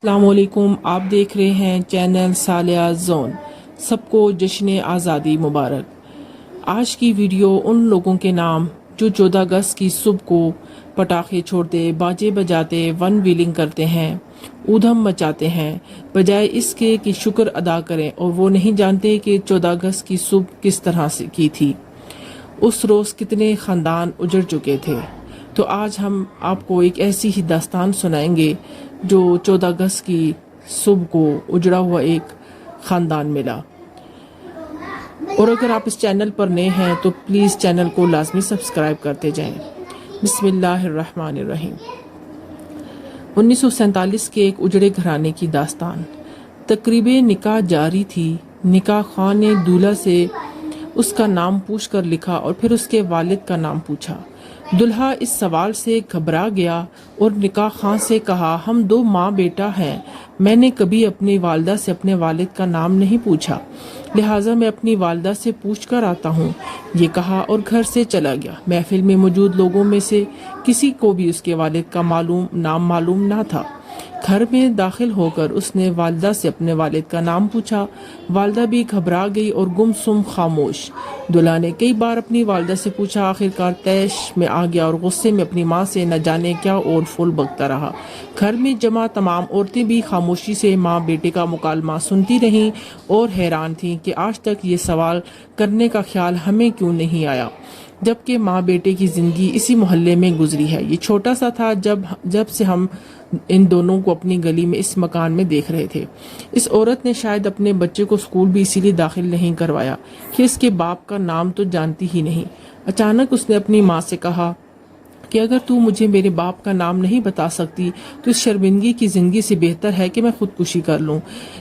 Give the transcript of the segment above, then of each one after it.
السلام علیکم، آپ دیکھ رہے ہیں چینل سالیہ زون۔ سب کو جشن آزادی مبارک۔ آج کی ویڈیو ان لوگوں کے نام جو 14 اگست کی صبح کو پٹاخے چھوڑتے، باجے بجاتے، ون ویلنگ کرتے ہیں، ادھم مچاتے ہیں، بجائے اس کے کہ شکر ادا کریں، اور وہ نہیں جانتے کہ 14 اگست کی صبح کس طرح سے کی تھی، اس روز کتنے خاندان اجڑ چکے تھے۔ تو آج ہم آپ کو ایک ایسی ہی داستان سنائیں گے جو 14 اگست کی صبح کو اجڑا ہوا ایک خاندان ملا۔ اور اگر آپ اس چینل پر نئے ہیں تو پلیز چینل کو لازمی سبسکرائب کرتے جائیں۔ بسم اللہ الرحمن الرحیم۔ 1947 کے ایک اجڑے گھرانے کی داستان۔ تقریب نکاح جاری تھی۔ نکاح خواہ نے دولہا سے اس کا نام پوچھ کر لکھا اور پھر اس کے والد کا نام پوچھا۔ دولہا اس سوال سے گھبرا گیا اور نکاح خواہ سے کہا، ہم دو ماں بیٹا ہیں، میں نے کبھی اپنی والدہ سے اپنے والد کا نام نہیں پوچھا، لہٰذا میں اپنی والدہ سے پوچھ کر آتا ہوں، یہ کہا اور گھر سے چلا گیا۔ محفل میں موجود لوگوں میں سے کسی کو بھی اس کے والد کا نام معلوم نہ تھا۔ گھر میں داخل ہو کر اس نے والدہ سے اپنے والد کا نام پوچھا۔ والدہ بھی گھبرا گئی اور گم سم خاموش۔ دولہا نے کئی بار اپنی والدہ سے پوچھا، آخرکار طیش میں آ گیا اور غصے میں اپنی ماں سے نہ جانے کیا اور فول بکتا رہا۔ گھر میں جمع تمام عورتیں بھی خاموشی سے ماں بیٹے کا مکالمہ سنتی رہیں اور حیران تھیں کہ آج تک یہ سوال کرنے کا خیال ہمیں کیوں نہیں آیا، جبکہ ماں بیٹے کی زندگی اسی محلے میں گزری ہے۔ یہ چھوٹا سا تھا جب سے ہم ان دونوں کو اپنی گلی میں اس مکان میں دیکھ رہے تھے۔ اس عورت نے شاید اپنے بچے کو اسکول بھی اسی لیے داخل نہیں کروایا کہ اس کے باپ کا نام تو جانتی ہی نہیں۔ اچانک اس نے اپنی ماں سے کہا کہ اگر تو مجھے میرے باپ کا نام نہیں بتا سکتی تو اس شرمندگی کی زندگی سے بہتر ہے کہ میں خودکشی کر لوں۔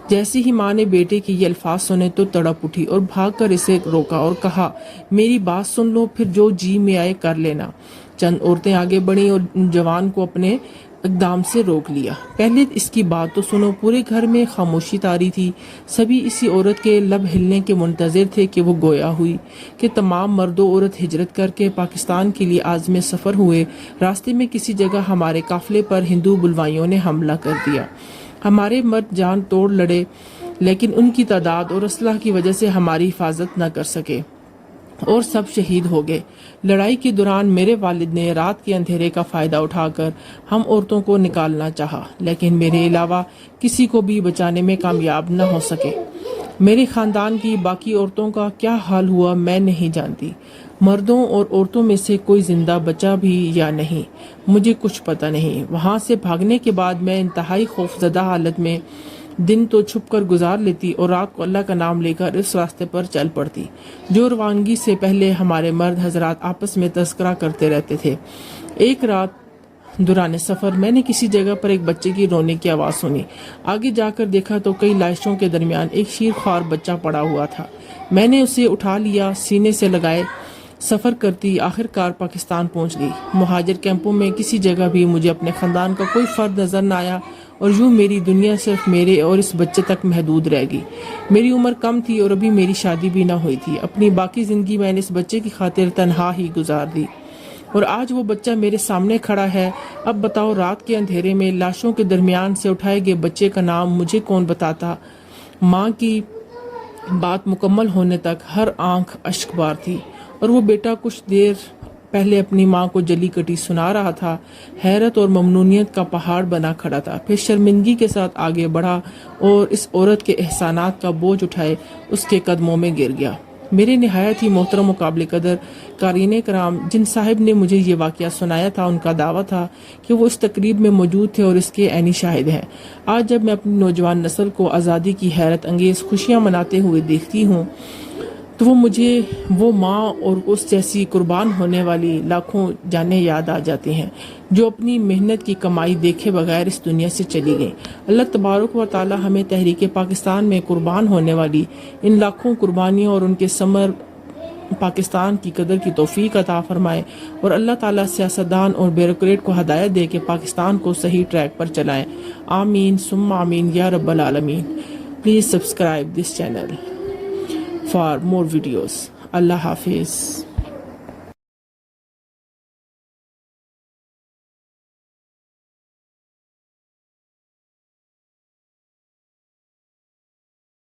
جیسے ہی ماں نے بیٹے کے یہ الفاظ سنے تو تڑپ اٹھی اور بھاگ کر اسے روکا اور کہا، میری بات سن لو، پھر جو جی میں آئے کر لینا۔ چند عورتیں آگے بڑھیں اور جوان کو اپنے اقدام سے روک لیا۔ پہلے اس کی بات تو سنو۔ پورے گھر میں خاموشی طاری تھی۔ سبھی اسی عورت کے لب ہلنے کے منتظر تھے کہ وہ گویا ہوئی کہ تمام مرد و عورت ہجرت کر کے پاکستان کے لیے عازم سفر ہوئے۔ راستے میں کسی جگہ ہمارے قافلے پر ہندو بلوائیوں نے حملہ کر دیا۔ ہمارے مرد جان توڑ لڑے، لیکن ان کی تعداد اور اسلحہ کی وجہ سے ہماری حفاظت نہ کر سکے اور سب شہید ہو گئے۔ لڑائی کے دوران میرے والد نے رات کے اندھیرے کا فائدہ اٹھا کر ہم عورتوں کو نکالنا چاہا، لیکن میرے علاوہ کسی کو بھی بچانے میں کامیاب نہ ہو سکے۔ میرے خاندان کی باقی عورتوں کا کیا حال ہوا میں نہیں جانتی۔ مردوں اور عورتوں میں سے کوئی زندہ بچا بھی یا نہیں، مجھے کچھ پتہ نہیں۔ وہاں سے بھاگنے کے بعد میں انتہائی خوفزدہ حالت میں دن تو چھپ کر گزار لیتی اور رات کو اللہ کا نام لے کر اس راستے پر چل پڑتی جو روانگی سے پہلے ہمارے مرد حضرات آپس میں تذکرہ کرتے رہتے تھے۔ ایک رات دوران سفر میں نے کسی جگہ پر ایک بچے کی رونے کی آواز سنی۔ آگے جا کر دیکھا تو کئی لاشوں کے درمیان ایک شیرخوار بچہ پڑا ہوا تھا۔ میں نے اسے اٹھا لیا، سینے سے لگائے سفر کرتی آخرکار پاکستان پہنچ گئی۔ مہاجر کیمپوں میں کسی جگہ بھی مجھے اپنے خاندان کا کوئی فرد نظر نہ آیا اور یوں میری دنیا صرف میرے اور اس بچے تک محدود رہ گئی۔ میری عمر کم تھی اور ابھی میری شادی بھی نہ ہوئی تھی۔ اپنی باقی زندگی میں نے اس بچے کی خاطر تنہا ہی گزار دی اور آج وہ بچہ میرے سامنے کھڑا ہے۔ اب بتاؤ، رات کے اندھیرے میں لاشوں کے درمیان سے اٹھائے گئے بچے کا نام مجھے کون بتاتا؟ ماں کی بات مکمل ہونے تک ہر آنکھ اشک بار تھی اور وہ بیٹا کچھ دیر پہلے اپنی ماں کو جلی کٹی سنا رہا تھا۔ حیرت اور ممنونیت کا پہاڑ بنا کھڑا تھا، پھر شرمندگی کے ساتھ آگے بڑھا اور اس عورت کے احسانات کا بوجھ اٹھائے اس کے قدموں میں گر گیا۔ میرے نہایت ہی محترم و قابل قدر قارئین کرام، جن صاحب نے مجھے یہ واقعہ سنایا تھا، ان کا دعویٰ تھا کہ وہ اس تقریب میں موجود تھے اور اس کے عینی شاہد ہیں۔ آج جب میں اپنی نوجوان نسل کو آزادی کی حیرت انگیز خوشیاں مناتے ہوئے دیکھتی ہوں تو مجھے وہ ماں اور اس جیسی قربان ہونے والی لاکھوں جانیں یاد آ جاتی ہیں جو اپنی محنت کی کمائی دیکھے بغیر اس دنیا سے چلی گئیں۔ اللہ تبارک و تعالی ہمیں تحریک پاکستان میں قربان ہونے والی ان لاکھوں قربانیوں اور ان کے ثمر پاکستان کی قدر کی توفیق عطا فرمائے اور اللہ تعالیٰ سیاستدان اور بیوروکریٹ کو ہدایت دے کہ پاکستان کو صحیح ٹریک پر چلائیں۔ آمین ثم آمین یا رب العالمین۔ Please subscribe this channel for more videos. Allah Hafiz.